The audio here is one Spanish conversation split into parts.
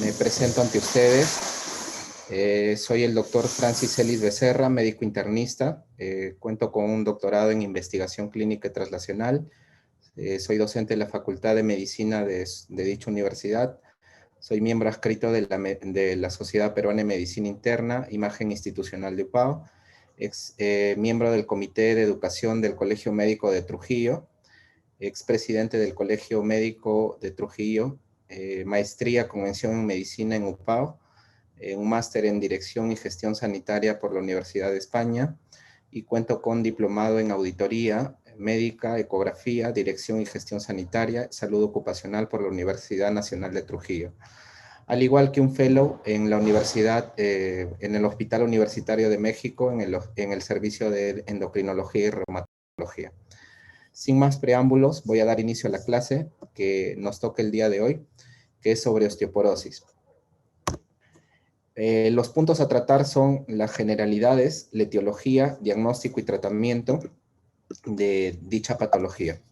Me presento ante ustedes. Soy el doctor Francis Ellis Becerra, médico internista. Cuento con un doctorado en investigación clínica y translacional. Soy docente de la Facultad de Medicina de dicha universidad. Soy miembro adscrito de la Sociedad Peruana de Medicina Interna, Imagen Institucional de UPAO. Miembro del Comité de Educación del Colegio Médico de Trujillo. Expresidente del Colegio Médico de Trujillo. Maestría con mención en Medicina en UPAO. Un máster en Dirección y Gestión Sanitaria por la Universidad de España, y cuento con diplomado en Auditoría Médica, Ecografía, Dirección y Gestión Sanitaria, Salud Ocupacional por la Universidad Nacional de Trujillo. Al igual que un fellow en la universidad, en el Hospital Universitario de México, en el Servicio de Endocrinología y Reumatología. Sin más preámbulos, voy a dar inicio a la clase que nos toca el día de hoy, que es sobre osteoporosis. Los puntos a tratar son las generalidades, la etiología, diagnóstico y tratamiento de dicha patología.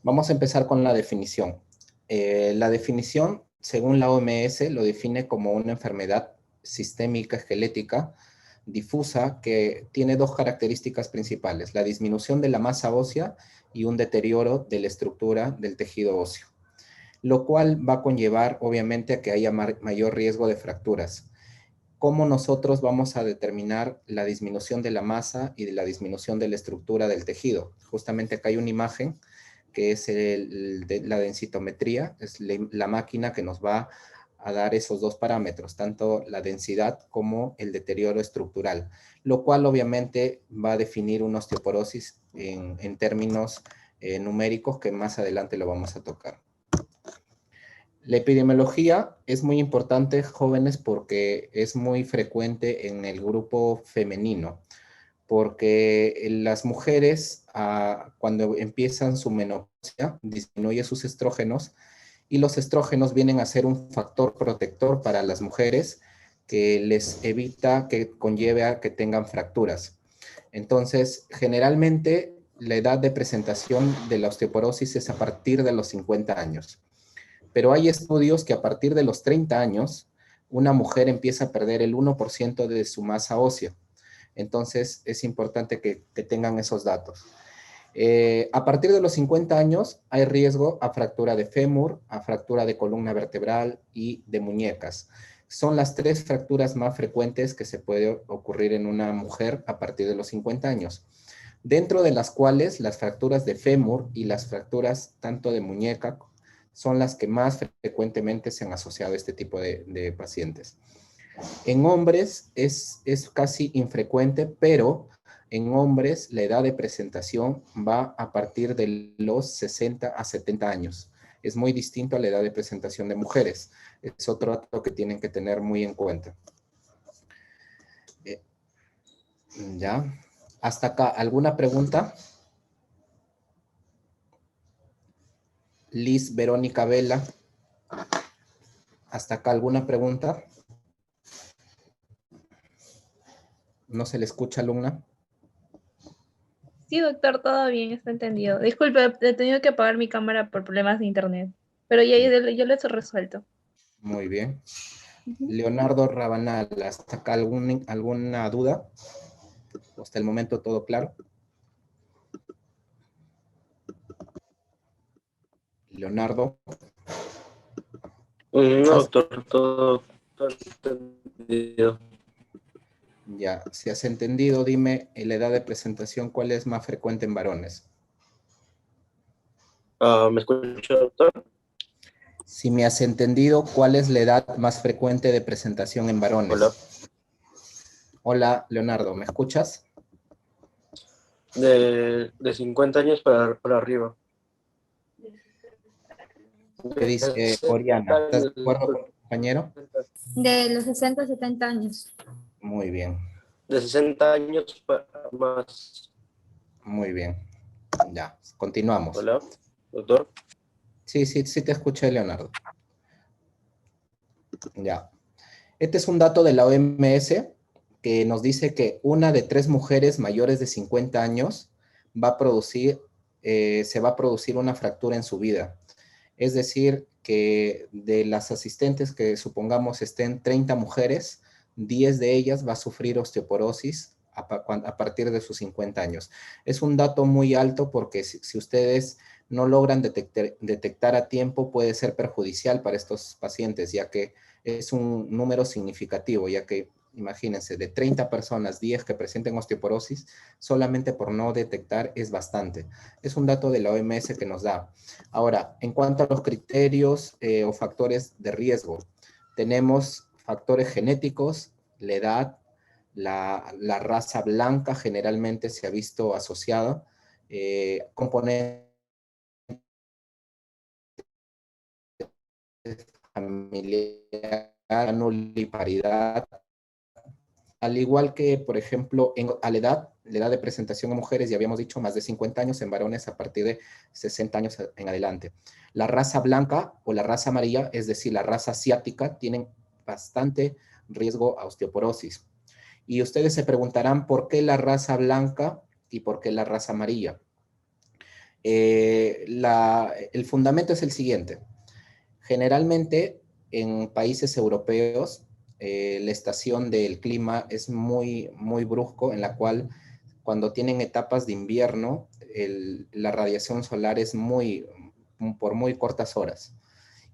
Vamos a empezar con la definición. La definición, según la OMS, lo define como una enfermedad sistémica esquelética difusa que tiene dos características principales: la disminución de la masa ósea y un deterioro de la estructura del tejido óseo, lo cual va a conllevar, obviamente, a que haya mayor riesgo de fracturas. ¿Cómo nosotros vamos a determinar la disminución de la masa y de la disminución de la estructura del tejido? Justamente acá hay una imagen que es la densitometría, es la máquina que nos va a dar esos dos parámetros, tanto la densidad como el deterioro estructural, lo cual obviamente va a definir una osteoporosis en términos numéricos que más adelante lo vamos a tocar. La epidemiología es muy importante, jóvenes, porque es muy frecuente en el grupo femenino, porque las mujeres, cuando empiezan su menopausia, disminuye sus estrógenos, y los estrógenos vienen a ser un factor protector para las mujeres que les evita que conlleve a que tengan fracturas. Entonces, generalmente, la edad de presentación de la osteoporosis es a partir de los 50 años. Pero hay estudios que a partir de los 30 años, una mujer empieza a perder el 1% de su masa ósea. Entonces, es importante que tengan esos datos. A partir de los 50 años, hay riesgo a fractura de fémur, a fractura de columna vertebral y de muñecas. Son las tres fracturas más frecuentes que se puede ocurrir en una mujer a partir de los 50 años. Dentro de las cuales las fracturas de fémur y las fracturas tanto de muñeca son las que más frecuentemente se han asociado a este tipo de pacientes. En hombres es casi infrecuente, pero en hombres la edad de presentación va a partir de los 60 a 70 años. Es muy distinto a la edad de presentación de mujeres. Es otro dato que tienen que tener muy en cuenta. ¿Ya? Hasta acá, ¿alguna pregunta? Liz Verónica Vela. ¿Hasta acá alguna pregunta? ¿No se le escucha, alumna? Sí, doctor, todo bien, está entendido. Disculpe, he tenido que apagar mi cámara por problemas de internet, pero ya yo lo he resuelto. Muy bien. Leonardo Rabanal, ¿hasta acá alguna duda? Hasta el momento todo claro. Leonardo. No, doctor, todo entendido. Ya, si has entendido, dime en la edad de presentación cuál es más frecuente en varones. ¿Me escucha, doctor? Si me has entendido, ¿cuál es la edad más frecuente de presentación en varones? Hola. Hola, Leonardo, ¿me escuchas? De 50 años para arriba. ¿Qué dice Oriana? ¿Estás de acuerdo con tu compañero? De los 60 a 70 años. Muy bien. De 60 años para más. Muy bien. Ya, continuamos. Hola, doctor. Sí, te escuché, Leonardo. Ya. Este es un dato de la OMS que nos dice que una de 3 mujeres mayores de 50 años se va a producir una fractura en su vida. Es decir, que de las asistentes que supongamos estén 30 mujeres, 10 de ellas va a sufrir osteoporosis a partir de sus 50 años. Es un dato muy alto porque si ustedes no logran detectar a tiempo, puede ser perjudicial para estos pacientes, ya que es un número significativo, ya que imagínense, de 30 personas, 10 que presenten osteoporosis, solamente por no detectar es bastante. Es un dato de la OMS que nos da. Ahora, en cuanto a los criterios o factores de riesgo, tenemos factores genéticos, la edad, la raza blanca generalmente se ha visto asociada, componentes familiar, nulliparidad, al igual que, por ejemplo, a la edad de presentación en mujeres, ya habíamos dicho, más de 50 años, en varones a partir de 60 años en adelante. La raza blanca o la raza amarilla, es decir, la raza asiática, tienen bastante riesgo a osteoporosis. Y ustedes se preguntarán por qué la raza blanca y por qué la raza amarilla. El fundamento es el siguiente. Generalmente, en países europeos, la estación del clima es muy, muy brusco, en la cual cuando tienen etapas de invierno, la radiación solar es por muy cortas horas.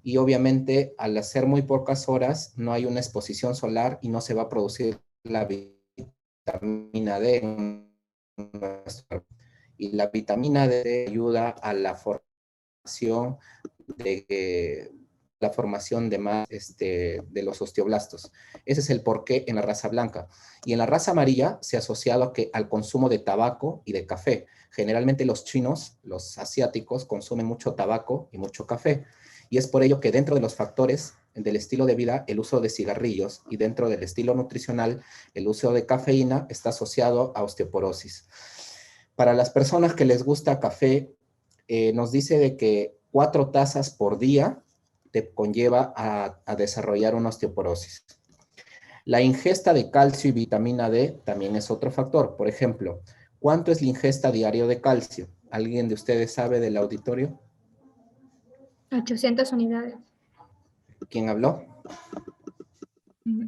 Y obviamente, al hacer muy pocas horas, no hay una exposición solar y no se va a producir la vitamina D en nuestro cuerpo. Y la vitamina D ayuda a la formación de los osteoblastos. Ese es el porqué en la raza blanca. Y en la raza amarilla se ha asociado al consumo de tabaco y de café. Generalmente los chinos, los asiáticos, consumen mucho tabaco y mucho café. Y es por ello que dentro de los factores del estilo de vida, el uso de cigarrillos, y dentro del estilo nutricional, el uso de cafeína está asociado a osteoporosis. Para las personas que les gusta café, nos dice de que 4 tazas por día te conlleva a desarrollar una osteoporosis. La ingesta de calcio y vitamina D también es otro factor. Por ejemplo, ¿cuánto es la ingesta diaria de calcio? ¿Alguien de ustedes sabe del auditorio? 800 unidades. ¿Quién habló?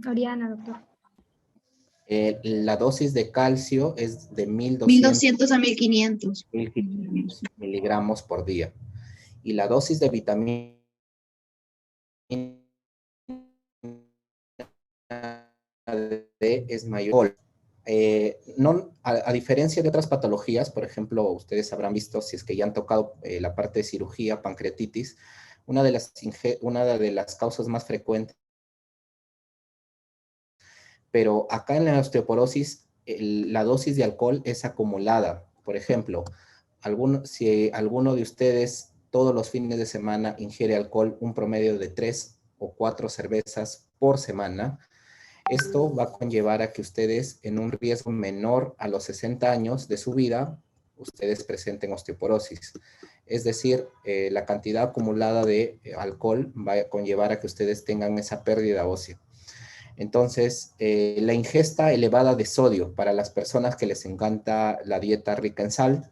Oriana, doctor. La dosis de calcio es de 1200 a 1500. miligramos por día. Y la dosis de vitamina D es mayor. A diferencia de otras patologías, por ejemplo, ustedes habrán visto, si es que ya han tocado la parte de cirugía, pancreatitis, una de las causas más frecuentes. Pero acá en la osteoporosis, la dosis de alcohol es acumulada. Por ejemplo, si alguno de ustedes todos los fines de semana ingiere alcohol, un promedio de 3 o 4 cervezas por semana, esto va a conllevar a que ustedes, en un riesgo menor a los 60 años de su vida, ustedes presenten osteoporosis. Es decir, la cantidad acumulada de alcohol va a conllevar a que ustedes tengan esa pérdida ósea. Entonces, la ingesta elevada de sodio para las personas que les encanta la dieta rica en sal,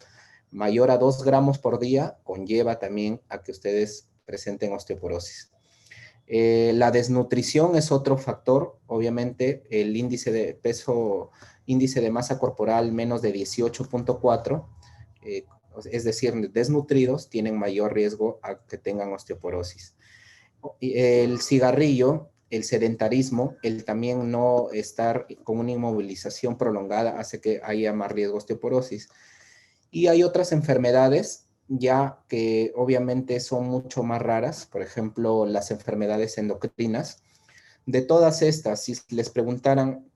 mayor a 2 gramos por día, conlleva también a que ustedes presenten osteoporosis. La desnutrición es otro factor, obviamente, el índice de peso, índice de masa corporal menos de 18.4, es decir, desnutridos, tienen mayor riesgo a que tengan osteoporosis. El cigarrillo, el sedentarismo, el también no estar con una inmovilización prolongada hace que haya más riesgo de osteoporosis. Y hay otras enfermedades ya que obviamente son mucho más raras, por ejemplo, las enfermedades endocrinas. De todas estas, si les preguntaran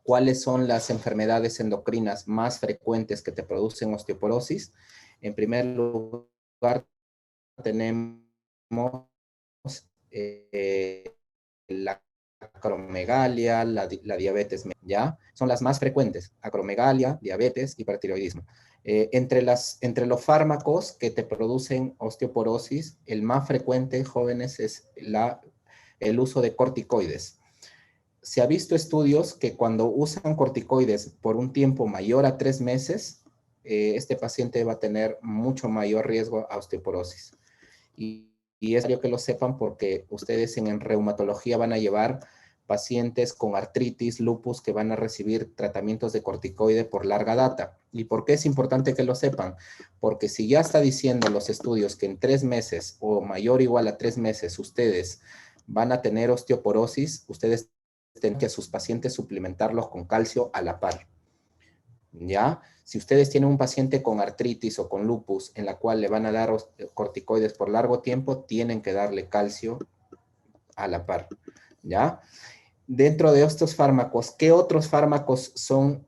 cuáles son las enfermedades endocrinas más frecuentes que te producen osteoporosis, en primer lugar tenemos la acromegalia, la diabetes, ¿ya? Son las más frecuentes, acromegalia, diabetes, hipertiroidismo. Entre los fármacos que te producen osteoporosis, el más frecuente, jóvenes, es el uso de corticoides. Se ha visto estudios que cuando usan corticoides por un tiempo mayor a 3 meses, este paciente va a tener mucho mayor riesgo a osteoporosis. Y es necesario que lo sepan porque ustedes en reumatología van a llevar pacientes con artritis, lupus, que van a recibir tratamientos de corticoide por larga data. ¿Y por qué es importante que lo sepan? Porque si ya está diciendo los estudios que en 3 meses o mayor o igual a 3 meses ustedes van a tener osteoporosis, ustedes tienen que a sus pacientes suplementarlos con calcio a la par. ¿Ya? Si ustedes tienen un paciente con artritis o con lupus en la cual le van a dar corticoides por largo tiempo, tienen que darle calcio a la par. ¿Ya? Dentro de estos fármacos, ¿qué otros fármacos son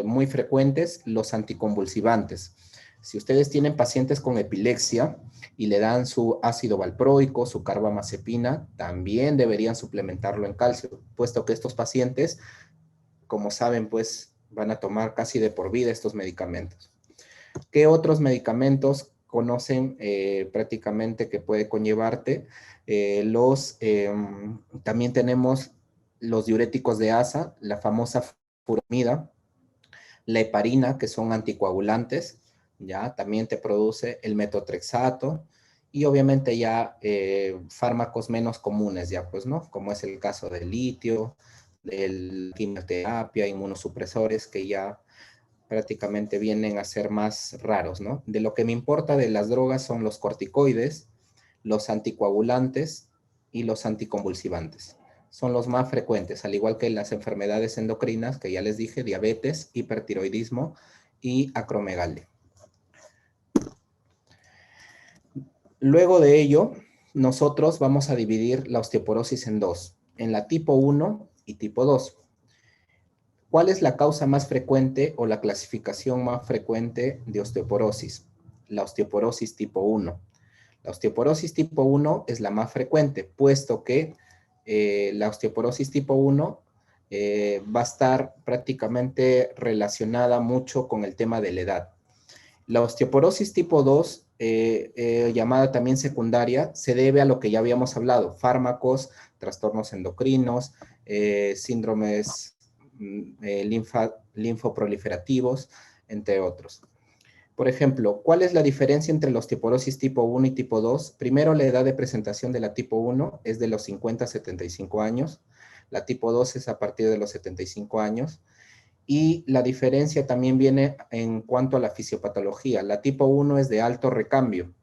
muy frecuentes? Los anticonvulsivantes. Si ustedes tienen pacientes con epilepsia y le dan su ácido valproico, su carbamazepina, también deberían suplementarlo en calcio, puesto que estos pacientes, como saben, pues van a tomar casi de por vida estos medicamentos. ¿Qué otros medicamentos conocen prácticamente que puede conllevarte? También tenemos los diuréticos de asa, la famosa furosemida, la heparina, que son anticoagulantes, ya también te produce el metotrexato, y obviamente ya fármacos menos comunes, ya pues, ¿no? Como es el caso del litio, de la quimioterapia, inmunosupresores, que ya prácticamente vienen a ser más raros, ¿no? De lo que me importa de las drogas son los corticoides, los anticoagulantes y los anticonvulsivantes. Son los más frecuentes, al igual que las enfermedades endocrinas, que ya les dije, diabetes, hipertiroidismo y acromegalia. Luego de ello, nosotros vamos a dividir la osteoporosis en dos, en la tipo 1 y tipo 2. ¿Cuál es la causa más frecuente o la clasificación más frecuente de osteoporosis? La osteoporosis tipo 1. La osteoporosis tipo 1 es la más frecuente, puesto que la osteoporosis tipo 1 va a estar prácticamente relacionada mucho con el tema de la edad. La osteoporosis tipo 2, llamada también secundaria, se debe a lo que ya habíamos hablado, fármacos, trastornos endocrinos, síndromes linfoproliferativos, entre otros. Por ejemplo, ¿cuál es la diferencia entre la osteoporosis tipo 1 y tipo 2? Primero, la edad de presentación de la tipo 1 es de los 50 a 75 años. La tipo 2 es a partir de los 75 años. Y la diferencia también viene en cuanto a la fisiopatología. La tipo 1 es de alto recambio.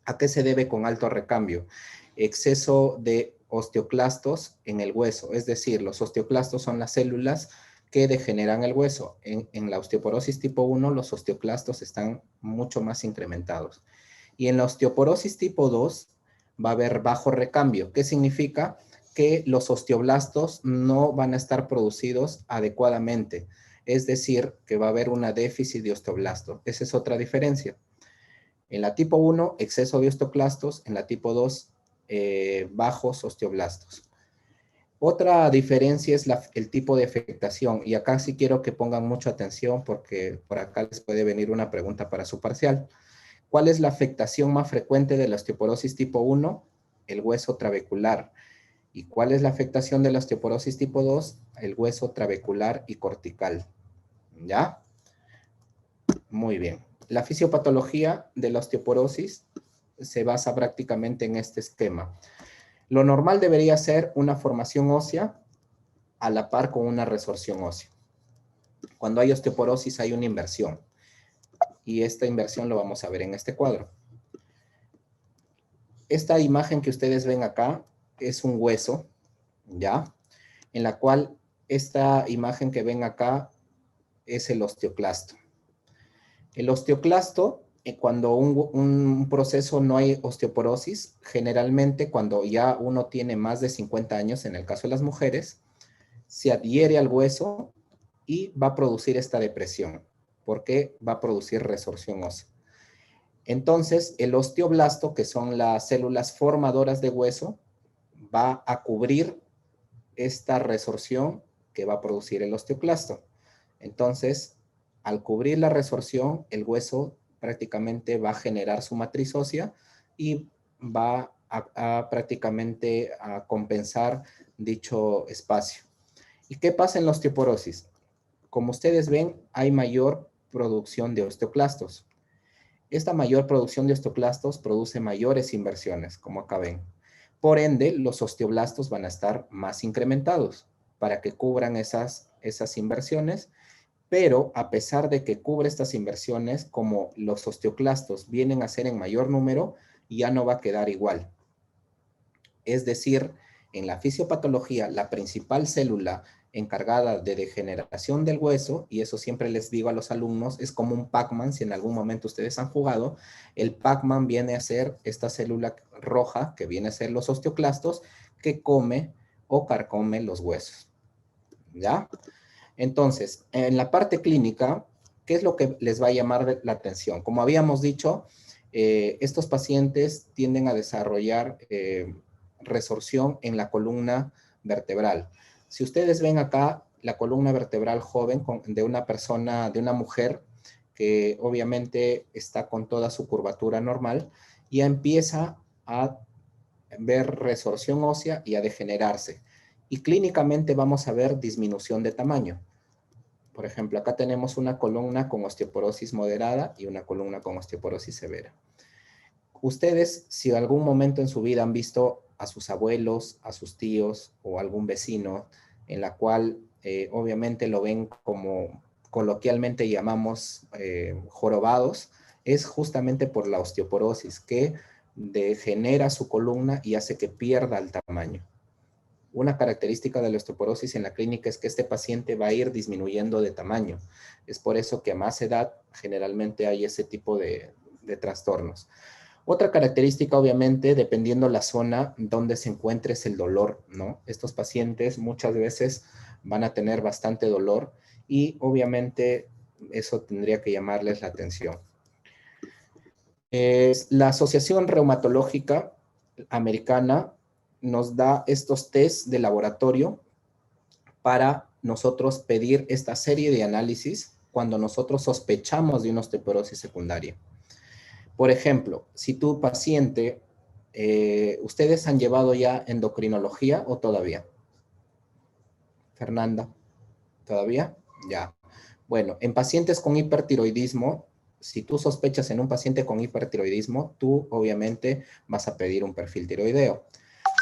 ¿A qué se debe con alto recambio? Exceso de osteoclastos en el hueso. Es decir, los osteoclastos son las células que degeneran el hueso. En la osteoporosis tipo 1, los osteoclastos están mucho más incrementados. Y en la osteoporosis tipo 2 va a haber bajo recambio. ¿Qué significa? Que los osteoblastos no van a estar producidos adecuadamente. Es decir, que va a haber una déficit de osteoblasto. Esa es otra diferencia. En la tipo 1, exceso de osteoclastos. En la tipo 2, bajos osteoblastos. Otra diferencia es el tipo de afectación, y acá sí quiero que pongan mucha atención porque por acá les puede venir una pregunta para su parcial. ¿Cuál es la afectación más frecuente de la osteoporosis tipo 1? El hueso trabecular. ¿Y cuál es la afectación de la osteoporosis tipo 2? El hueso trabecular y cortical. ¿Ya? Muy bien. La fisiopatología de la osteoporosis se basa prácticamente en este esquema. Lo normal debería ser una formación ósea a la par con una resorción ósea. Cuando hay osteoporosis hay una inversión. Y esta inversión lo vamos a ver en este cuadro. Esta imagen que ustedes ven acá es un hueso, ¿ya? En la cual esta imagen que ven acá es el osteoclasto. El osteoclasto, cuando un proceso no hay osteoporosis, generalmente cuando ya uno tiene más de 50 años, en el caso de las mujeres, se adhiere al hueso y va a producir esta depresión, porque va a producir resorción ósea. Entonces, el osteoblasto, que son las células formadoras de hueso, va a cubrir esta resorción que va a producir el osteoclasto. Entonces, al cubrir la resorción, el hueso prácticamente va a generar su matriz ósea y va a prácticamente a compensar dicho espacio. ¿Y qué pasa en la osteoporosis? Como ustedes ven, hay mayor producción de osteoclastos. Esta mayor producción de osteoclastos produce mayores inversiones, como acá ven. Por ende, los osteoblastos van a estar más incrementados para que cubran esas inversiones, pero a pesar de que cubre estas inversiones, como los osteoclastos vienen a ser en mayor número, ya no va a quedar igual. Es decir, en la fisiopatología, la principal célula encargada de degeneración del hueso, y eso siempre les digo a los alumnos, es como un Pac-Man, si en algún momento ustedes han jugado, el Pac-Man viene a ser esta célula roja, que viene a ser los osteoclastos, que come o carcome los huesos. ¿Ya? Entonces, en la parte clínica, ¿qué es lo que les va a llamar la atención? Como habíamos dicho, estos pacientes tienden a desarrollar resorción en la columna vertebral. Si ustedes ven acá la columna vertebral joven de una persona, de una mujer que obviamente está con toda su curvatura normal, ya empieza a ver resorción ósea y a degenerarse. Y clínicamente vamos a ver disminución de tamaño. Por ejemplo, acá tenemos una columna con osteoporosis moderada y una columna con osteoporosis severa. Ustedes, si en algún momento en su vida han visto a sus abuelos, a sus tíos o algún vecino, en la cual obviamente lo ven como coloquialmente llamamos jorobados, es justamente por la osteoporosis que degenera su columna y hace que pierda el tamaño. Una característica de la osteoporosis en la clínica es que este paciente va a ir disminuyendo de tamaño. Es por eso que a más edad generalmente hay ese tipo de trastornos. Otra característica, obviamente, dependiendo la zona donde se encuentre es el dolor, ¿no? Estos pacientes muchas veces van a tener bastante dolor y obviamente eso tendría que llamarles la atención. La Asociación Reumatológica Americana nos da estos test de laboratorio para nosotros pedir esta serie de análisis cuando nosotros sospechamos de una osteoporosis secundaria. Por ejemplo, si tu paciente, ¿ustedes han llevado ya endocrinología o todavía? Fernanda, ¿todavía? Ya. Bueno, en pacientes con hipertiroidismo, si tú sospechas en un paciente con hipertiroidismo, tú obviamente vas a pedir un perfil tiroideo.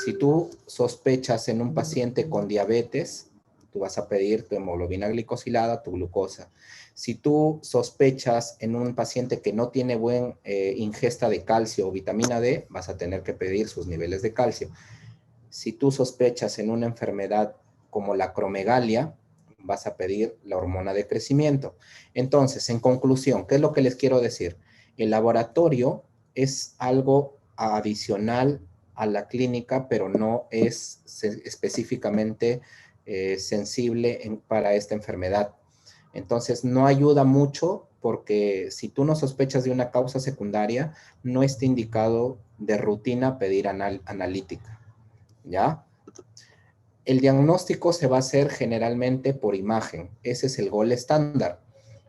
Si tú sospechas en un paciente con diabetes, tú vas a pedir tu hemoglobina glicosilada, tu glucosa. Si tú sospechas en un paciente que no tiene buena ingesta de calcio o vitamina D, vas a tener que pedir sus niveles de calcio. Si tú sospechas en una enfermedad como la acromegalia, vas a pedir la hormona de crecimiento. Entonces, en conclusión, ¿qué es lo que les quiero decir? El laboratorio es algo adicional a la clínica, pero no es específicamente sensible para esta enfermedad. Entonces, no ayuda mucho porque si tú no sospechas de una causa secundaria, no está indicado de rutina pedir analítica, ¿ya? El diagnóstico se va a hacer generalmente por imagen. Ese es el gol estándar,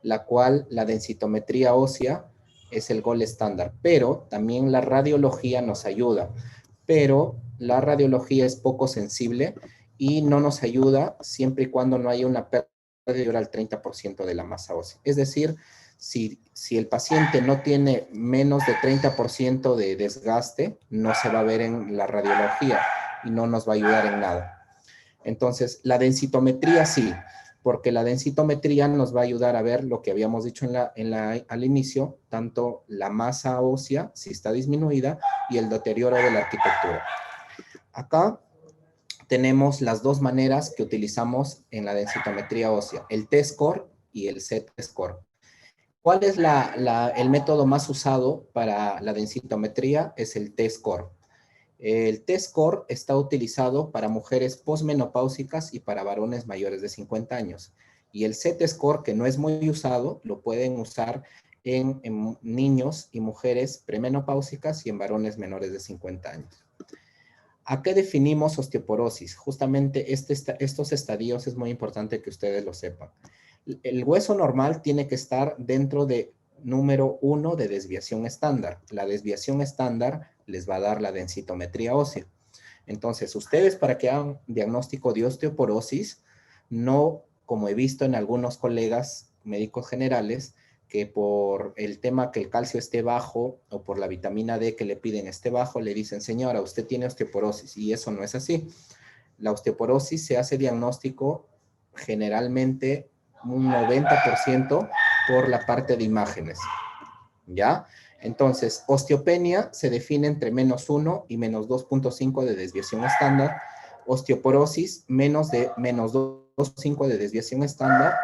la cual la densitometría ósea es el gol estándar, pero también la radiología nos ayuda. Pero la radiología es poco sensible y no nos ayuda siempre y cuando no haya una pérdida mayor al 30% de la masa ósea. Es decir, si el paciente no tiene menos de 30% de desgaste, no se va a ver en la radiología y no nos va a ayudar en nada. Entonces, la densitometría sí, porque la densitometría nos va a ayudar a ver lo que habíamos dicho al inicio, tanto la masa ósea, si está disminuida, y el deterioro de la arquitectura. Acá tenemos las dos maneras que utilizamos en la densitometría ósea, el T-score y el Z-score. ¿Cuál es el método más usado para la densitometría? Es el T-score. El T-score está utilizado para mujeres posmenopáusicas y para varones mayores de 50 años. Y el Z-score, que no es muy usado, lo pueden usar en niños y mujeres premenopáusicas y en varones menores de 50 años. ¿A qué definimos osteoporosis? Justamente estos estadios es muy importante que ustedes lo sepan. El hueso normal tiene que estar dentro de número 1 de desviación estándar. La desviación estándar les va a dar la densitometría ósea. Entonces, ustedes para que hagan diagnóstico de osteoporosis, no como he visto en algunos colegas médicos generales, que por el tema que el calcio esté bajo o por la vitamina D que le piden esté bajo, le dicen, señora, usted tiene osteoporosis, y eso no es así. La osteoporosis se hace diagnóstico generalmente un 90% por la parte de imágenes, ¿ya? Entonces, osteopenia se define entre -1 y -2.5 de desviación estándar, osteoporosis menos de -2.5 de desviación estándar,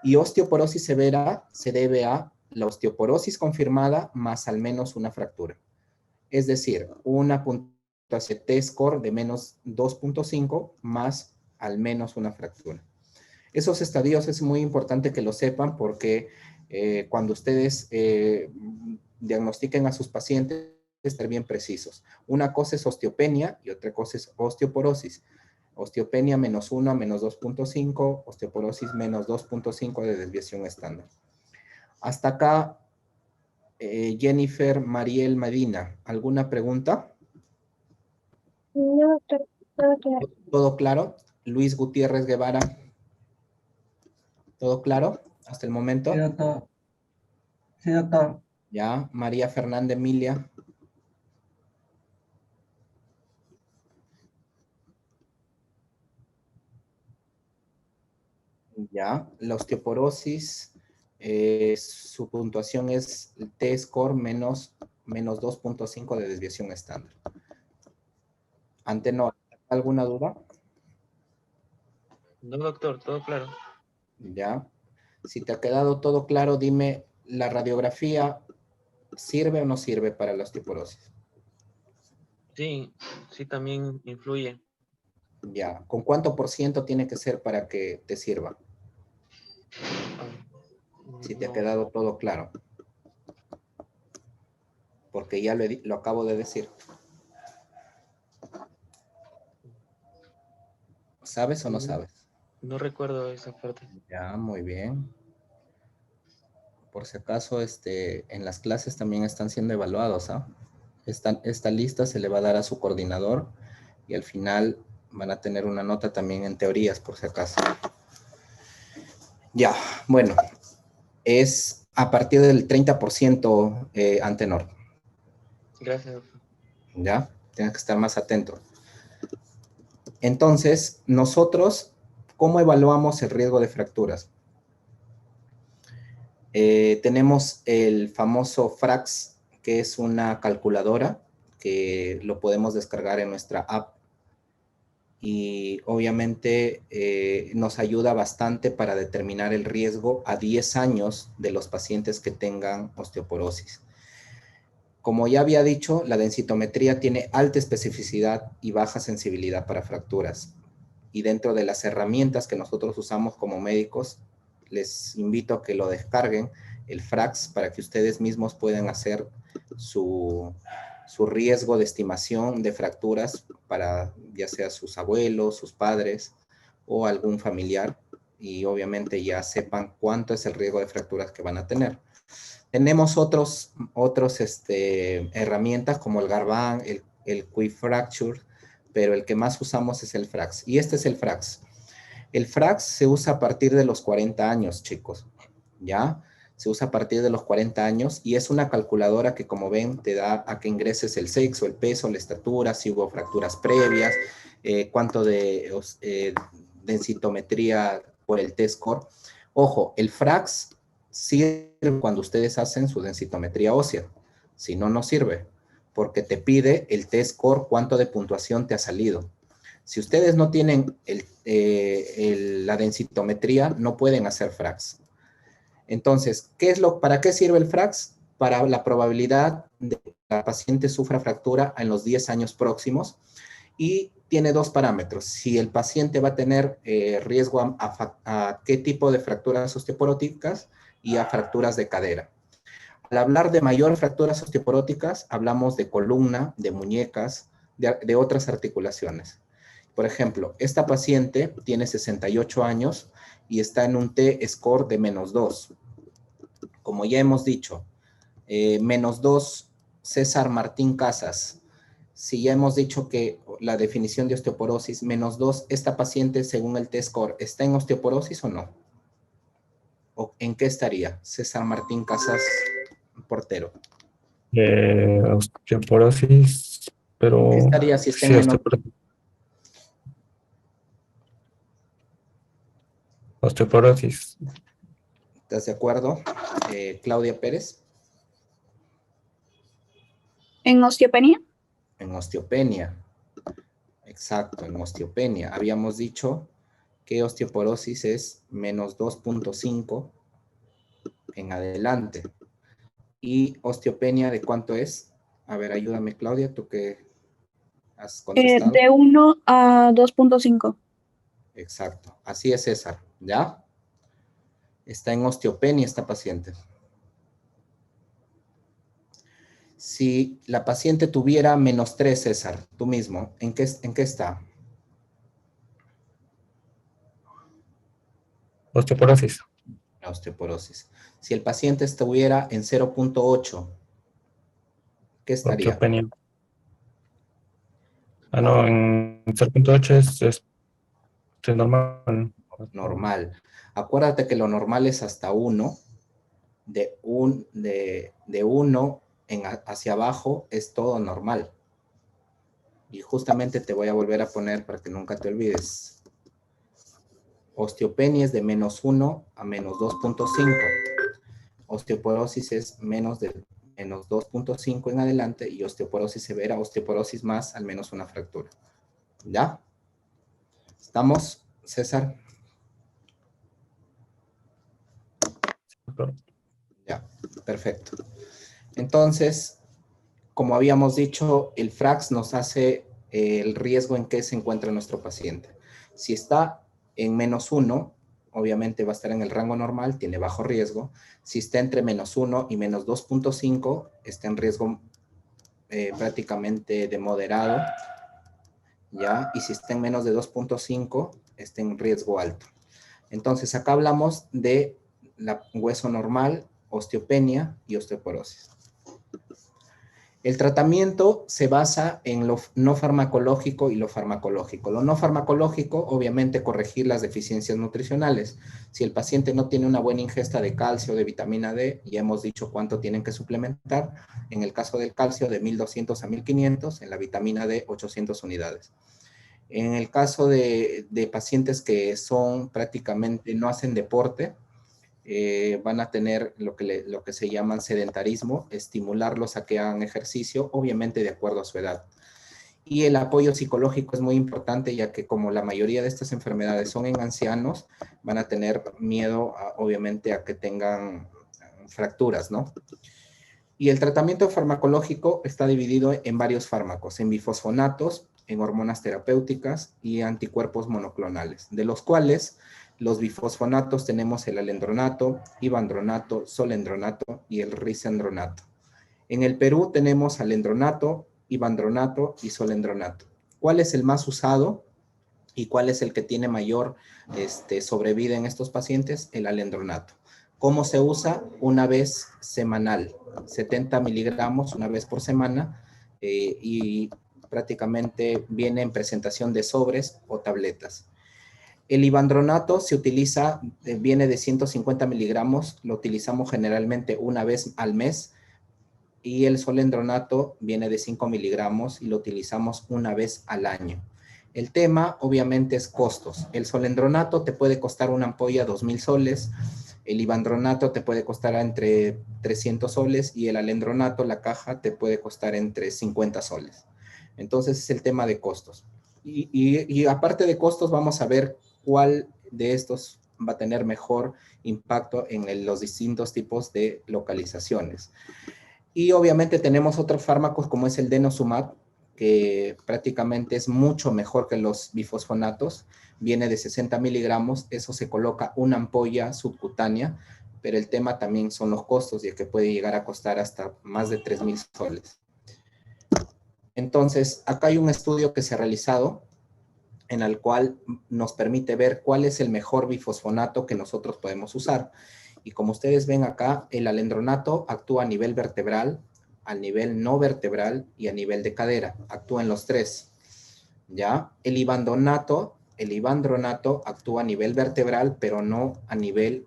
y osteoporosis severa se debe a la osteoporosis confirmada más al menos una fractura. Es decir, una puntuación T-score de -2.5 más al menos una fractura. Esos estadios es muy importante que lo sepan porque cuando ustedes diagnostiquen a sus pacientes, estar bien precisos. Una cosa es osteopenia y otra cosa es osteoporosis. Osteopenia -1 a -2.5, osteoporosis -2.5 de desviación estándar. Hasta acá, Jennifer Mariel Medina, ¿alguna pregunta? No, doctor, todo claro. ¿Todo claro? Luis Gutiérrez Guevara, ¿todo claro hasta el momento? Sí, doctor. Sí, doctor. Ya, María Fernanda Emilia. Ya, la osteoporosis, su puntuación es T-score menos 2.5 de desviación estándar. Antenor, ¿alguna duda? No, doctor, todo claro. Ya. Si te ha quedado todo claro, dime, ¿la radiografía sirve o no sirve para la osteoporosis? Sí, sí también influye. Ya. ¿Con cuánto por ciento tiene que ser para que te sirva? Si te ha No, quedado todo claro. Porque ya lo acabo de decir. ¿Sabes o no sabes? no recuerdo esa parte. Ya, muy bien. Por si acaso, en las clases también están siendo evaluados, ¿ah? Esta lista se le va a dar a su coordinador y al final van a tener una nota también en teorías, por si acaso. Ya, bueno, es a partir del 30% Antenor. Gracias, doctor. ¿Ya? Tienes que estar más atento. Entonces, nosotros, ¿cómo evaluamos el riesgo de fracturas? Tenemos el famoso FRAX, que es una calculadora que lo podemos descargar en nuestra app y obviamente nos ayuda bastante para determinar el riesgo a 10 años de los pacientes que tengan osteoporosis. Como ya había dicho, la densitometría tiene alta especificidad y baja sensibilidad para fracturas. Y dentro de las herramientas que nosotros usamos como médicos, les invito a que lo descarguen, el FRAX, para que ustedes mismos puedan hacer su riesgo de estimación de fracturas para ya sea sus abuelos, sus padres o algún familiar, y obviamente ya sepan cuánto es el riesgo de fracturas que van a tener. Tenemos otros herramientas como el Garban, el QuickFracture, pero el que más usamos es el FRAX. Y este es el FRAX. El FRAX se usa a partir de los 40 años, chicos, ¿ya? Se usa a partir de los 40 años y es una calculadora que, como ven, te da a que ingreses el sexo, el peso, la estatura, si hubo fracturas previas, cuánto de densitometría por el T-score. Ojo, el FRAX sirve cuando ustedes hacen su densitometría ósea. Si no, no sirve, porque te pide el T-score, cuánto de puntuación te ha salido. Si ustedes no tienen la densitometría, no pueden hacer FRAX. Entonces, ¿para qué sirve el FRAX? Para la probabilidad de que la paciente sufra fractura en los 10 años próximos, y tiene dos parámetros. Si el paciente va a tener riesgo a qué tipo de fracturas osteoporóticas y a fracturas de cadera. Al hablar de mayor fracturas osteoporóticas, hablamos de columna, de muñecas, de otras articulaciones. Por ejemplo, esta paciente tiene 68 años y está en un T-score de -2. Como ya hemos dicho, -2, César Martín Casas. Si ya hemos dicho que la definición de osteoporosis, -2, esta paciente según el T-score, ¿está en osteoporosis o no? ¿O en qué estaría? César Martín Casas, portero. Osteoporosis, pero ¿Qué estaría si está en sí, menos? osteoporosis. ¿Estás de acuerdo? Claudia Pérez. ¿En osteopenia? En osteopenia. Exacto, en osteopenia. Habíamos dicho que osteoporosis es menos 2.5 en adelante. ¿Y osteopenia de cuánto es? A ver, ayúdame, Claudia, tú que has contestado. De 1 a 2.5. Exacto, así es, César, ¿ya? Está en osteopenia esta paciente. Si la paciente tuviera menos 3, César, tú mismo, ¿en qué está? Osteoporosis. La osteoporosis. Si el paciente estuviera en 0.8, ¿qué estaría? Osteopenia. Ah, no, en 0.8 es normal. Normal. Acuérdate que lo normal es hasta 1. De 1 hacia abajo es todo normal. Y justamente te voy a volver a poner para que nunca te olvides. Osteopenia es de menos 1 a menos 2.5. Osteoporosis es menos 2.5 en adelante y osteoporosis severa, osteoporosis más al menos una fractura. ¿Ya? ¿Estamos, César? Ya, perfecto. Entonces, como habíamos dicho, el FRAX nos hace el riesgo en que se encuentra nuestro paciente. Si está en menos 1, obviamente va a estar en el rango normal, tiene bajo riesgo. Si está entre menos 1 y menos 2.5, está en riesgo prácticamente de moderado, ¿ya? Y si está en menos de 2.5, está en riesgo alto. Entonces, acá hablamos de hueso normal, osteopenia y osteoporosis. El tratamiento se basa en lo no farmacológico y lo farmacológico. Lo no farmacológico, obviamente, corregir las deficiencias nutricionales. Si el paciente no tiene una buena ingesta de calcio, de vitamina D, ya hemos dicho cuánto tienen que suplementar. En el caso del calcio, de 1.200 a 1.500, en la vitamina D, 800 unidades. En el caso de pacientes que son prácticamente, no hacen deporte, van a tener lo que se llama sedentarismo, estimularlos a que hagan ejercicio, obviamente de acuerdo a su edad. Y el apoyo psicológico es muy importante, ya que como la mayoría de estas enfermedades son en ancianos, van a tener miedo, obviamente, a que tengan fracturas, ¿no? Y el tratamiento farmacológico está dividido en varios fármacos, en bifosfonatos, en hormonas terapéuticas y anticuerpos monoclonales, de los cuales los bifosfonatos tenemos el alendronato, ivandronato, solendronato y el risendronato. En el Perú tenemos alendronato, ivandronato y solendronato. ¿Cuál es el más usado y cuál es el que tiene mayor sobrevida en estos pacientes? El alendronato. ¿Cómo se usa? Una vez semanal, 70 miligramos una vez por semana y prácticamente viene en presentación de sobres o tabletas. El ivandronato se utiliza, viene de 150 miligramos, lo utilizamos generalmente una vez al mes, y el solendronato viene de 5 miligramos y lo utilizamos una vez al año. El tema, obviamente, es costos. El solendronato te puede costar una ampolla 2.000 soles, el ivandronato te puede costar entre 300 soles y el alendronato, la caja, te puede costar entre 50 soles. Entonces, es el tema de costos. Y aparte de costos, vamos a ver cuál de estos va a tener mejor impacto en los distintos tipos de localizaciones. Y obviamente tenemos otros fármacos como es el denosumab, que prácticamente es mucho mejor que los bifosfonatos, viene de 60 miligramos, eso se coloca una ampolla subcutánea, pero el tema también son los costos, ya que puede llegar a costar hasta más de 3.000 soles. Entonces, acá hay un estudio que se ha realizado en el cual nos permite ver cuál es el mejor bifosfonato que nosotros podemos usar. Y como ustedes ven acá, el alendronato actúa a nivel vertebral, a nivel no vertebral y a nivel de cadera. Actúa en los tres, ¿ya? El ivandronato actúa a nivel vertebral, pero no a nivel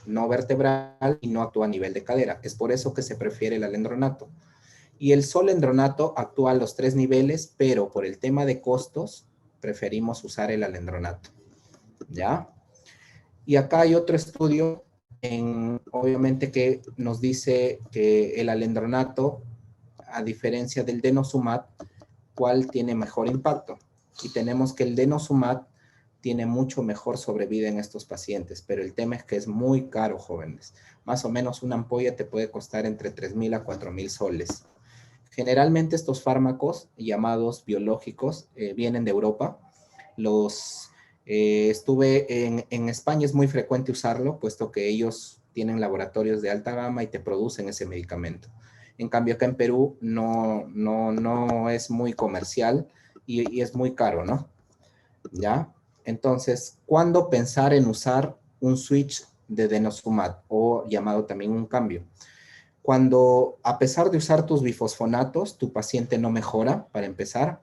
no vertebral y no actúa a nivel de cadera. Es por eso que se prefiere el alendronato. Y el solendronato actúa a los 3 niveles, pero por el tema de costos, preferimos usar el alendronato. ¿Ya? Y acá hay otro estudio, obviamente, que nos dice que el alendronato, a diferencia del denosumab, ¿cuál tiene mejor impacto? Y tenemos que el denosumab tiene mucho mejor sobrevida en estos pacientes, pero el tema es que es muy caro, jóvenes. Más o menos una ampolla te puede costar entre 3.000 a 4.000 soles. Generalmente estos fármacos llamados biológicos vienen de Europa. Estuve en España, es muy frecuente usarlo, puesto que ellos tienen laboratorios de alta gama y te producen ese medicamento. En cambio, acá en Perú no es muy comercial y es muy caro, ¿no? ¿Ya? Entonces, ¿cuándo pensar en usar un switch de denosumab o llamado también un cambio? Cuando, a pesar de usar tus bifosfonatos, tu paciente no mejora, para empezar,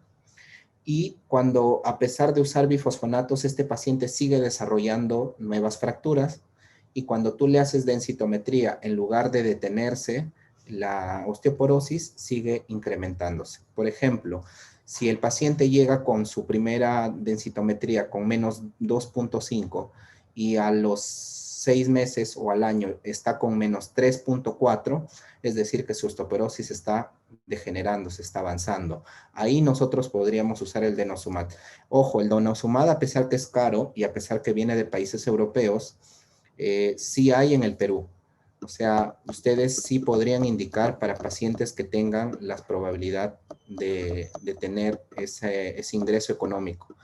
y cuando, a pesar de usar bifosfonatos, este paciente sigue desarrollando nuevas fracturas, y cuando tú le haces densitometría, en lugar de detenerse, la osteoporosis sigue incrementándose. Por ejemplo, si el paciente llega con su primera densitometría con menos 2.5 y a los 6 meses o al año está con menos 3.4, es decir, que su osteoporosis está degenerando, se está avanzando. Ahí nosotros podríamos usar el denosumab. Ojo, el denosumab, a pesar que es caro y a pesar que viene de países europeos, sí hay en el Perú. O sea, ustedes sí podrían indicar para pacientes que tengan la probabilidad de tener ese ingreso económico.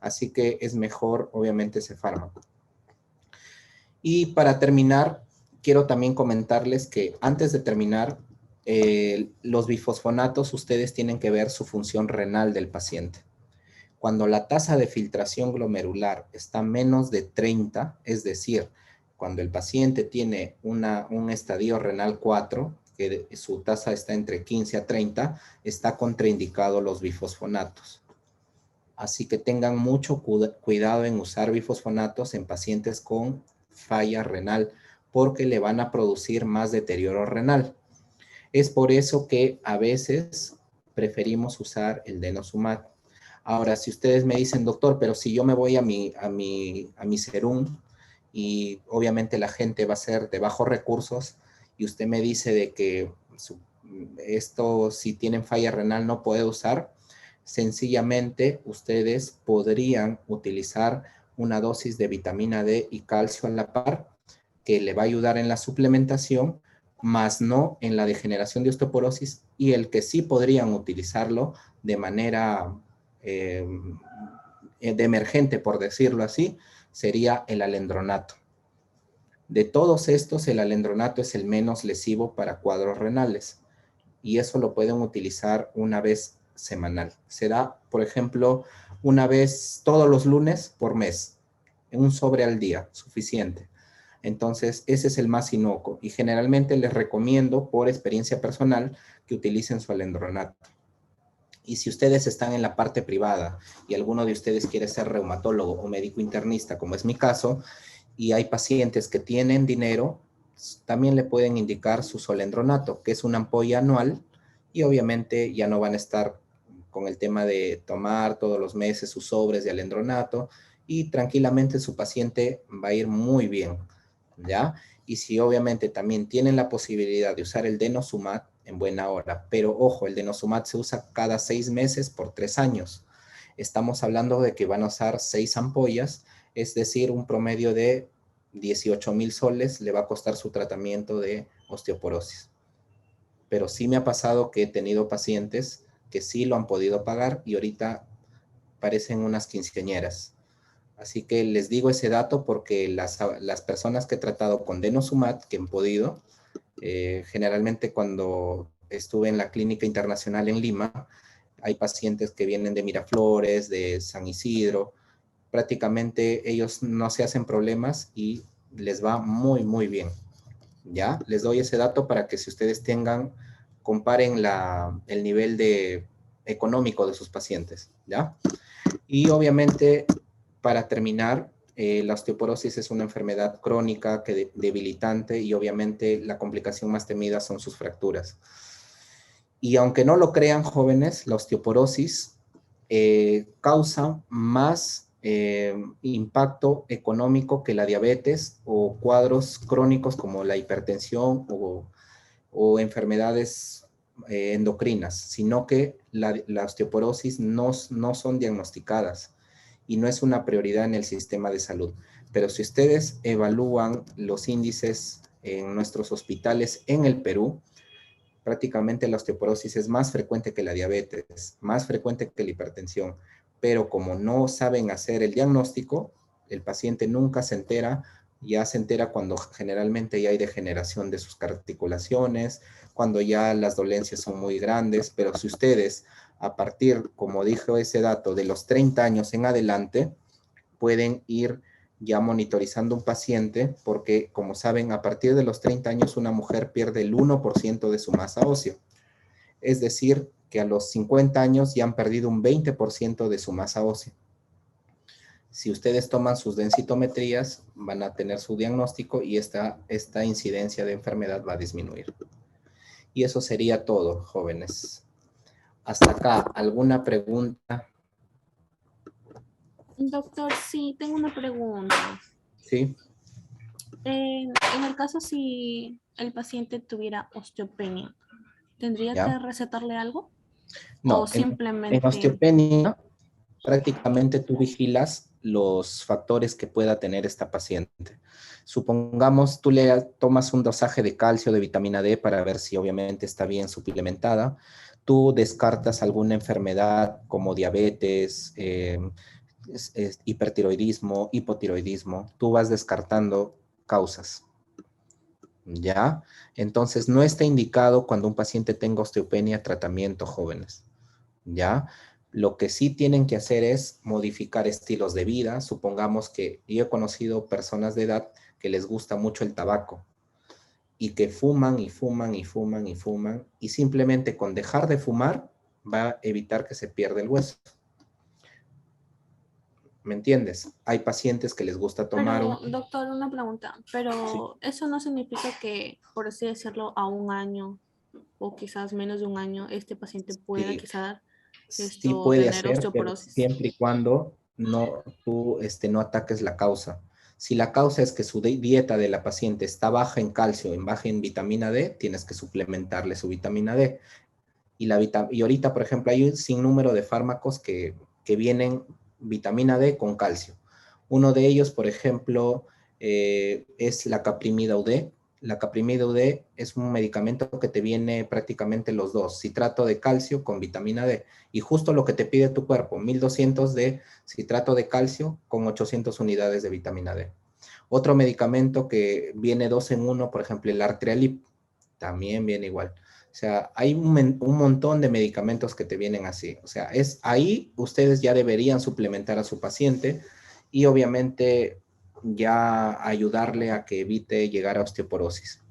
Así que es mejor, obviamente, ese fármaco. Y para terminar, quiero también comentarles que antes de terminar, los bifosfonatos, ustedes tienen que ver su función renal del paciente. Cuando la tasa de filtración glomerular está menos de 30, es decir, cuando el paciente tiene un estadio renal 4, que su tasa está entre 15 a 30, está contraindicado los bifosfonatos. Así que tengan mucho cuidado en usar bifosfonatos en pacientes con falla renal, porque le van a producir más deterioro renal. Es por eso que a veces preferimos usar el denosumab. Ahora, si ustedes me dicen, doctor, pero si yo me voy a mi serum y obviamente la gente va a ser de bajos recursos y usted me dice de que esto, si tienen falla renal, no puede usar, sencillamente ustedes podrían utilizar una dosis de vitamina D y calcio a la par, que le va a ayudar en la suplementación, más no en la degeneración de osteoporosis, y el que sí podrían utilizarlo de manera de emergente, por decirlo así, sería el alendronato. De todos estos, el alendronato es el menos lesivo para cuadros renales, y eso lo pueden utilizar una vez semanal. Se da, por ejemplo, una vez todos los lunes por mes, en un sobre al día, suficiente. Entonces, ese es el más inocuo, y generalmente les recomiendo, por experiencia personal, que utilicen su alendronato. Y si ustedes están en la parte privada y alguno de ustedes quiere ser reumatólogo o médico internista, como es mi caso, y hay pacientes que tienen dinero, también le pueden indicar su solendronato, que es una ampolla anual, y obviamente ya no van a estar con el tema de tomar todos los meses sus sobres de alendronato, y tranquilamente su paciente va a ir muy bien, ¿ya? Y si obviamente también tienen la posibilidad de usar el denosumab, en buena hora. Pero ojo, el denosumab se usa cada 6 meses por 3 años. Estamos hablando de que van a usar 6 ampollas, es decir, un promedio de 18,000 soles le va a costar su tratamiento de osteoporosis. Pero sí me ha pasado que he tenido pacientes que sí lo han podido pagar y ahorita parecen unas quinceañeras. Así que les digo ese dato porque las personas que he tratado con denosumab, que han podido, generalmente cuando estuve en la clínica internacional en Lima, hay pacientes que vienen de Miraflores, de San Isidro, prácticamente ellos no se hacen problemas y les va muy, muy bien. ¿Ya? Les doy ese dato para que si ustedes comparen el nivel económico de sus pacientes, ¿ya? Y obviamente, para terminar, La osteoporosis es una enfermedad crónica, debilitante, y obviamente la complicación más temida son sus fracturas. Y aunque no lo crean, jóvenes, la osteoporosis causa más impacto económico que la diabetes o cuadros crónicos como la hipertensión o enfermedades endocrinas, sino que la osteoporosis no son diagnosticadas y no es una prioridad en el sistema de salud. Pero si ustedes evalúan los índices en nuestros hospitales en el Perú, prácticamente la osteoporosis es más frecuente que la diabetes, más frecuente que la hipertensión, pero como no saben hacer el diagnóstico, el paciente nunca se entera, ya se entera cuando generalmente ya hay degeneración de sus articulaciones, cuando ya las dolencias son muy grandes, pero si ustedes a partir, como dijo ese dato, de los 30 años en adelante, pueden ir ya monitorizando un paciente, porque como saben, a partir de los 30 años una mujer pierde el 1% de su masa ósea. Es decir, que a los 50 años ya han perdido un 20% de su masa ósea. Si ustedes toman sus densitometrías, van a tener su diagnóstico y esta incidencia de enfermedad va a disminuir. Y eso sería todo, jóvenes. Hasta acá, ¿alguna pregunta? Doctor, sí, tengo una pregunta. Sí. En el caso si el paciente tuviera osteopenia, ¿tendría ¿Ya? que recetarle algo? No, ¿O simplemente... en osteopenia prácticamente tú vigilas los factores que pueda tener esta paciente. Supongamos tú le tomas un dosaje de calcio, de vitamina D para ver si obviamente está bien suplementada. Tú descartas alguna enfermedad como diabetes, hipertiroidismo, hipotiroidismo. Tú vas descartando causas. ¿Ya? Entonces no está indicado cuando un paciente tenga osteopenia tratamiento, jóvenes. ¿Ya? Lo que sí tienen que hacer es modificar estilos de vida. Supongamos que yo he conocido personas de edad que les gusta mucho el tabaco y que fuman y fuman y fuman y fuman, y simplemente con dejar de fumar va a evitar que se pierda el hueso. ¿Me entiendes? Hay pacientes que les gusta tomar Pero, doctor, una pregunta. Pero eso no significa que, por así decirlo, a un año o quizás menos de un año, este paciente pueda Sí, quizás sí puede tener hacer, pero osteoporosis. siempre y cuando tú no ataques la causa. Si la causa es que su dieta de la paciente está baja en calcio, baja en vitamina D, tienes que suplementarle su vitamina D. Y ahorita, por ejemplo, hay un sinnúmero de fármacos que vienen vitamina D con calcio. Uno de ellos, por ejemplo, es la caprimida UD. La caprimida UD es un medicamento que te viene prácticamente los dos, citrato de calcio con vitamina D. Y justo lo que te pide tu cuerpo, 1200 de citrato de calcio con 800 unidades de vitamina D. Otro medicamento que viene 2 en 1, por ejemplo, el Artrealip, también viene igual. O sea, hay un montón de medicamentos que te vienen así. O sea, ahí ustedes ya deberían suplementar a su paciente y obviamente ya ayudarle a que evite llegar a osteoporosis.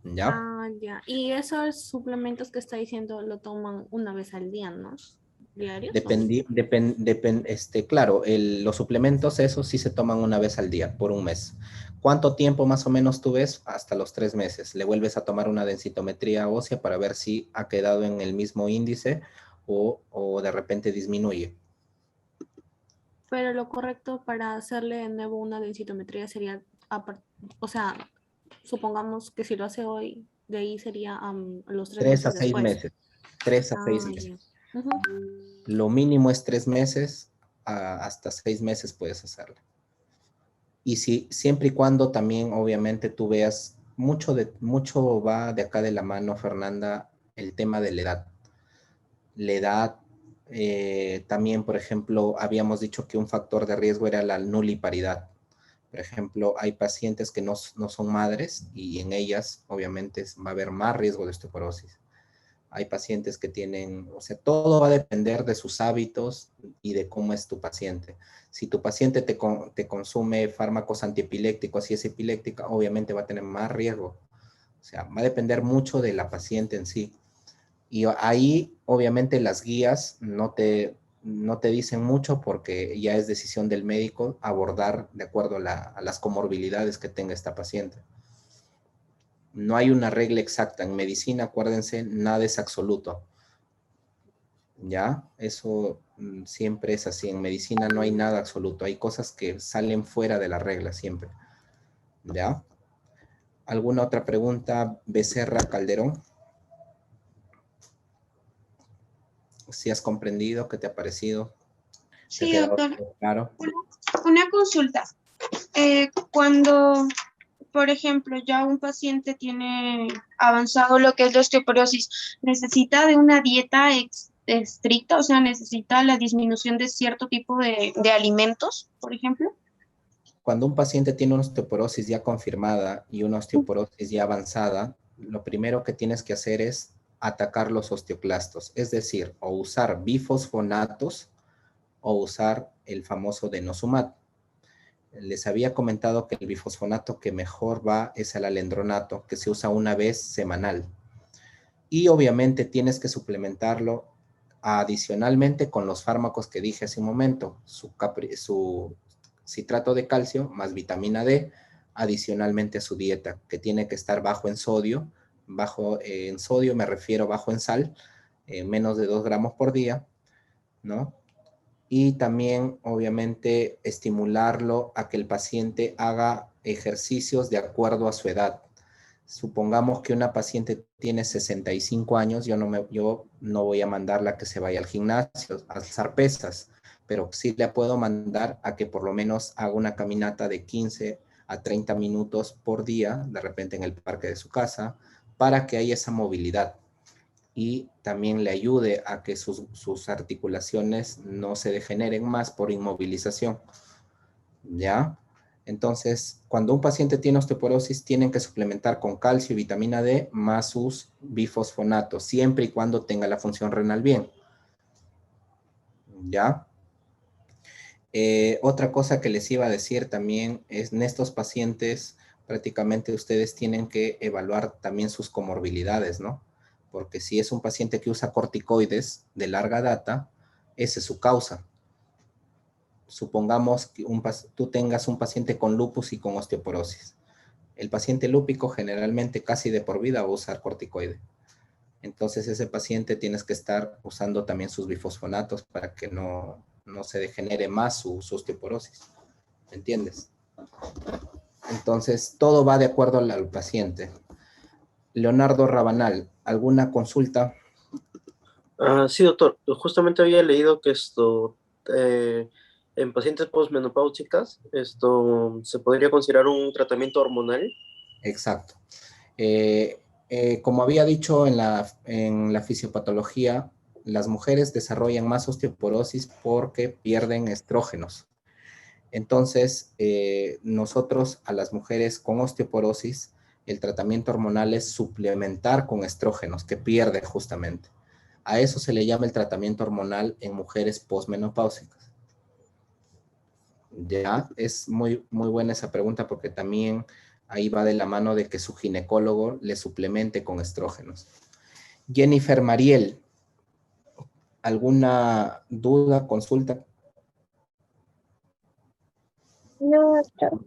¿Ya? Ah, ya. Y esos suplementos que está diciendo lo toman una vez al día, ¿no? ¿Diarios? Claro, los suplementos, esos sí se toman una vez al día, por un mes. ¿Cuánto tiempo más o menos tú ves? Hasta los 3 meses. Le vuelves a tomar una densitometría ósea para ver si ha quedado en el mismo índice o de repente disminuye. Pero lo correcto para hacerle de nuevo una densitometría sería, o sea, supongamos que si lo hace hoy, de ahí sería los 3 3 a meses 6 después. meses. 3 a 6 Ah, meses. ya. Ujú. Lo mínimo es 3 meses, hasta 6 meses puedes hacerlo. Y siempre y cuando también, obviamente, tú veas, mucho va de acá de la mano, Fernanda, el tema de la edad. La edad, también, por ejemplo, habíamos dicho que un factor de riesgo era la nuliparidad. Por ejemplo, hay pacientes que no son madres y en ellas, obviamente, va a haber más riesgo de osteoporosis. Hay pacientes que tienen, o sea, todo va a depender de sus hábitos y de cómo es tu paciente. Si tu paciente te consume fármacos antiepilépticos y es epiléptica, obviamente va a tener más riesgo. O sea, va a depender mucho de la paciente en sí. Y ahí, obviamente, las guías no te no te dicen mucho porque ya es decisión del médico abordar de acuerdo a las comorbilidades que tenga esta paciente. No hay una regla exacta. En medicina, acuérdense, nada es absoluto. ¿Ya? Eso siempre es así. En medicina no hay nada absoluto. Hay cosas que salen fuera de la regla siempre. ¿Ya? ¿Alguna otra pregunta, Becerra Calderón? ¿Si has comprendido? ¿Qué te ha parecido? ¿Te ha Sí, quedado doctor. claro? Una consulta. Cuando, por ejemplo, ya un paciente tiene avanzado lo que es la osteoporosis, ¿necesita de una dieta estricta? O sea, ¿necesita la disminución de cierto tipo de alimentos, por ejemplo? Cuando un paciente tiene una osteoporosis ya confirmada y una osteoporosis ya avanzada, lo primero que tienes que hacer es atacar los osteoclastos, es decir, o usar bifosfonatos o usar el famoso denosumab. Les había comentado que el bifosfonato que mejor va es el alendronato, que se usa una vez semanal. Y obviamente tienes que suplementarlo adicionalmente con los fármacos que dije hace un momento, su citrato de calcio más vitamina D, adicionalmente a su dieta, que tiene que estar bajo en sodio. Bajo en sodio me refiero bajo en sal, menos de 2 gramos por día, ¿no? Y también, obviamente, estimularlo a que el paciente haga ejercicios de acuerdo a su edad. Supongamos que una paciente tiene 65 años, yo no voy a mandarla a que se vaya al gimnasio a alzar pesas, pero sí le puedo mandar a que por lo menos haga una caminata de 15 a 30 minutos por día, de repente en el parque de su casa, para que haya esa movilidad y también le ayude a que sus articulaciones no se degeneren más por inmovilización. ¿Ya? Entonces, cuando un paciente tiene osteoporosis, tienen que suplementar con calcio y vitamina D más sus bifosfonatos, siempre y cuando tenga la función renal bien. ¿Ya? Otra cosa que les iba a decir también es, en estos pacientes, prácticamente ustedes tienen que evaluar también sus comorbilidades, ¿no? Porque si es un paciente que usa corticoides de larga data, esa es su causa. Supongamos que tú tengas un paciente con lupus y con osteoporosis. El paciente lúpico generalmente casi de por vida va a usar corticoide. Entonces ese paciente tienes que estar usando también sus bifosfonatos para que no se degenere más su osteoporosis. ¿Me entiendes? Entonces todo va de acuerdo al paciente. Leonardo Rabanal, ¿alguna consulta? Sí, doctor. Justamente había leído que en pacientes posmenopáusicas, se podría considerar un tratamiento hormonal. Exacto. Como había dicho en la fisiopatología, las mujeres desarrollan más osteoporosis porque pierden estrógenos. Entonces, nosotros a las mujeres con osteoporosis, el tratamiento hormonal es suplementar con estrógenos que pierde justamente. A eso se le llama el tratamiento hormonal en mujeres posmenopáusicas. Ya, es muy, muy buena esa pregunta porque también ahí va de la mano de que su ginecólogo le suplemente con estrógenos. Jennifer Mariel, ¿alguna duda, consulta? No, doctor.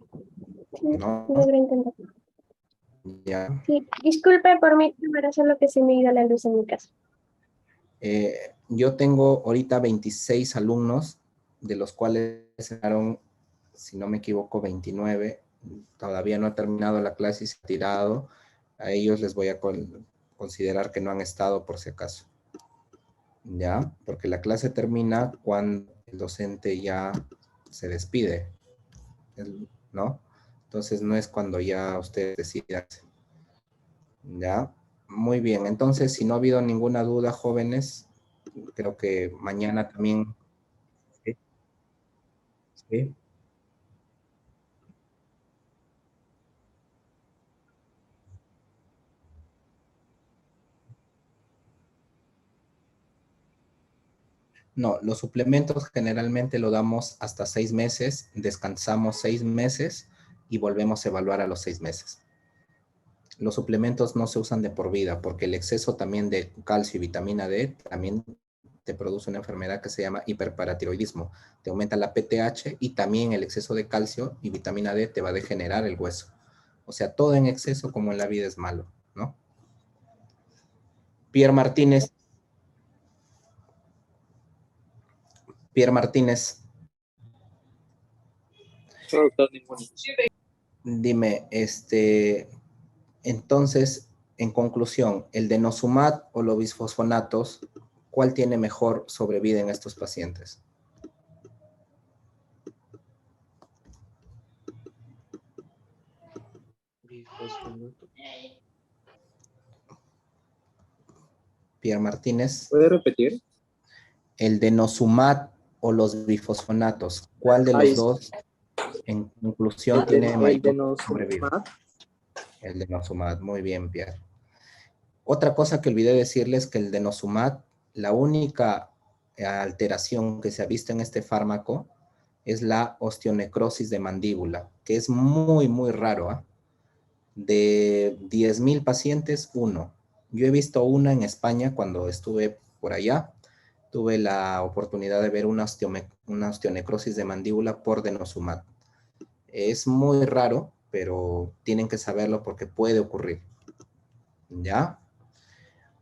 No. Logré entender. Ya. Sí, disculpe por mi cámara, solo que se me ha ido la luz en mi casa. Yo tengo ahorita 26 alumnos, de los cuales quedaron, si no me equivoco, 29. Todavía no he terminado la clase y se ha tirado. A ellos les voy a considerar que no han estado por si acaso. ¿Ya? Porque la clase termina cuando el docente ya se despide, ¿no? Entonces no es cuando ya ustedes decidan. ¿Ya? Muy bien, entonces si no ha habido ninguna duda, jóvenes, creo que mañana también. ¿Sí? ¿Sí? No, los suplementos generalmente lo damos hasta 6 meses, descansamos 6 meses y volvemos a evaluar a los 6 meses. Los suplementos no se usan de por vida porque el exceso también de calcio y vitamina D también te produce una enfermedad que se llama hiperparatiroidismo. Te aumenta la PTH y también el exceso de calcio y vitamina D te va a degenerar el hueso. O sea, todo en exceso como en la vida es malo, ¿no? Pierre Martínez. Pierre Martínez. Dime, entonces, en conclusión, el denosumab o los bisfosfonatos, ¿cuál tiene mejor sobrevida en estos pacientes? Bisfosfonato. Pierre Martínez. ¿Puede repetir? El denosumab o los bifosfonatos, ¿cuál de los dos en conclusión tiene mayor sobrevida? El denosumab, muy bien, Pierre. Otra cosa que olvidé decirles que el denosumab, la única alteración que se ha visto en este fármaco es la osteonecrosis de mandíbula, que es muy, muy raro, ¿eh? De 10,000 pacientes, uno. Yo he visto una en España cuando estuve por allá. Tuve la oportunidad de ver una osteonecrosis de mandíbula por denosumab. Es muy raro, pero tienen que saberlo porque puede ocurrir. ¿Ya?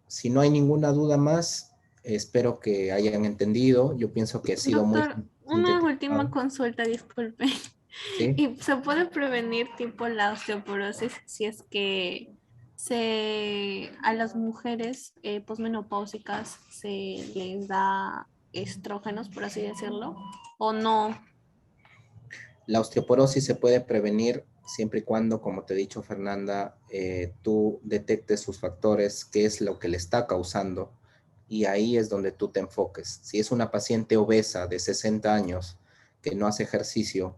Si no hay ninguna duda más, espero que hayan entendido. Yo pienso que he sido Doctor, muy una última sintetizado. consulta, disculpe. ¿Sí? ¿Y se puede prevenir tipo la osteoporosis si es que a las mujeres posmenopáusicas se les da estrógenos, por así decirlo, o no? La osteoporosis se puede prevenir siempre y cuando, como te he dicho, Fernanda, tú detectes sus factores, qué es lo que le está causando, y ahí es donde tú te enfoques. Si es una paciente obesa de 60 años que no hace ejercicio,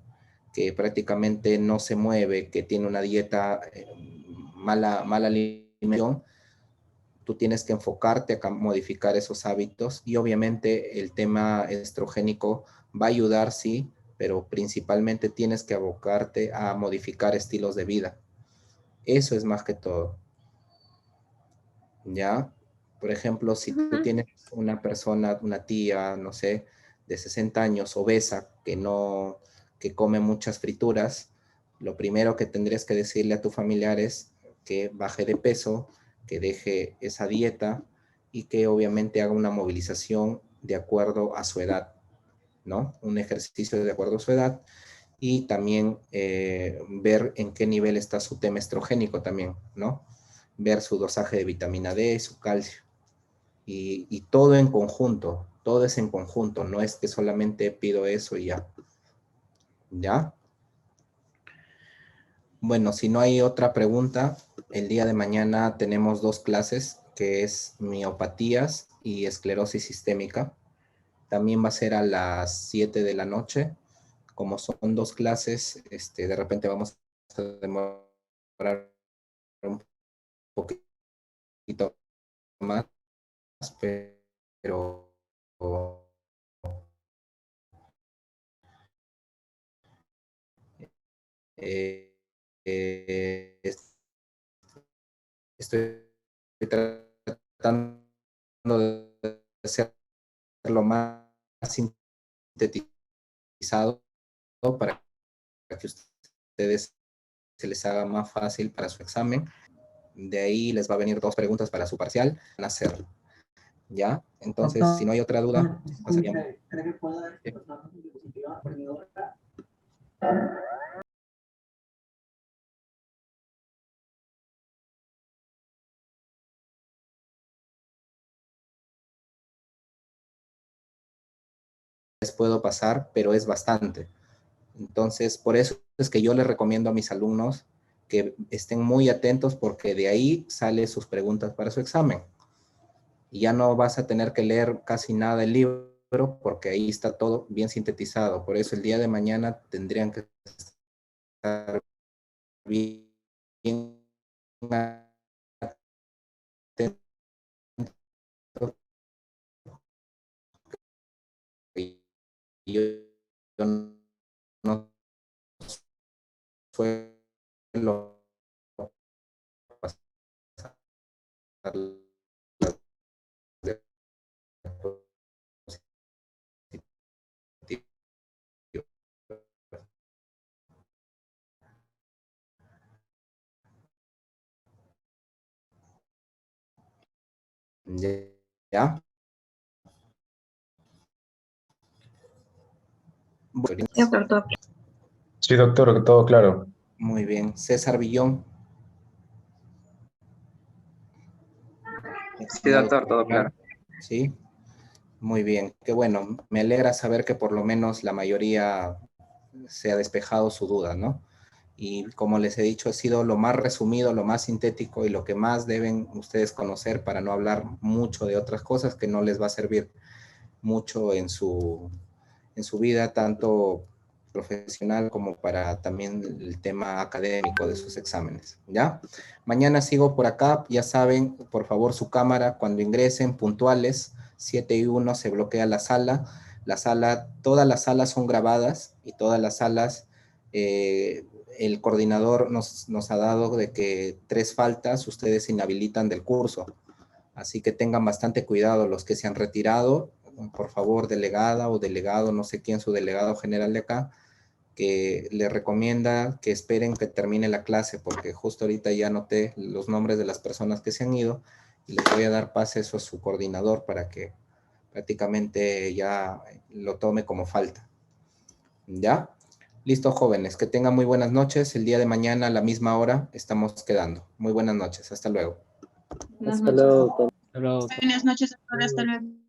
que prácticamente no se mueve, que tiene una dieta mala alimentación, tú tienes que enfocarte a modificar esos hábitos y obviamente el tema estrogénico va a ayudar, sí, pero principalmente tienes que abocarte a modificar estilos de vida. Eso es más que todo. ¿Ya? Por ejemplo, si tú tienes una persona, una tía, no sé, de 60 años, obesa, que come muchas frituras, lo primero que tendrías que decirle a tu familiar es que baje de peso, que deje esa dieta y que obviamente haga una movilización de acuerdo a su edad, ¿no? Un ejercicio de acuerdo a su edad y también ver en qué nivel está su tema estrogénico también, ¿no? Ver su dosaje de vitamina D, su calcio. Y todo en conjunto, todo es en conjunto, no es que solamente pido eso y ya. ¿Ya? Bueno, si no hay otra pregunta, el día de mañana tenemos 2 clases, que es miopatías y esclerosis sistémica. También va a ser a las 7 de la noche. Como son 2 clases, de repente vamos a demorar un poquito más, pero eh, eh, estoy tratando de hacerlo más sintetizado para que ustedes se les haga más fácil para su examen. De ahí les va a venir 2 preguntas para su parcial, van a hacerlo. ¿Ya? Entonces, Doctor, si no hay otra duda, pasaríamos. ¿cree que pueda dar una diapositiva perdidora? Les puedo pasar, pero es bastante. Entonces, por eso es que yo les recomiendo a mis alumnos que estén muy atentos porque de ahí salen sus preguntas para su examen. Y ya no vas a tener que leer casi nada del libro porque ahí está todo bien sintetizado. Por eso el día de mañana tendrían que estar bien atentos. Yo no suelo pasar las ¿Ya? Bueno, Sí, doctor, todo bien. Sí, doctor, todo claro. muy bien. César Villón. Sí, doctor, todo claro. Sí, muy bien. Qué bueno. Me alegra saber que por lo menos la mayoría se ha despejado su duda, ¿no? Y como les he dicho, ha sido lo más resumido, lo más sintético y lo que más deben ustedes conocer para no hablar mucho de otras cosas que no les va a servir mucho en su vida, tanto profesional como para también el tema académico de sus exámenes, ¿ya? Mañana sigo por acá, ya saben, por favor su cámara cuando ingresen puntuales, 7:01 se bloquea la sala, todas las salas son grabadas y todas las salas, el coordinador nos ha dado de que 3 faltas ustedes se inhabilitan del curso, así que tengan bastante cuidado los que se han retirado, por favor, delegada o delegado, no sé quién, su delegado general de acá, que le recomienda que esperen que termine la clase, porque justo ahorita ya anoté los nombres de las personas que se han ido, y les voy a dar pase eso a su coordinador para que prácticamente ya lo tome como falta. ¿Ya? Listo, jóvenes, que tengan muy buenas noches. El día de mañana a la misma hora estamos quedando. Muy buenas noches, hasta luego. Hasta luego, doctor. Buenas noches, doctor. Hasta luego.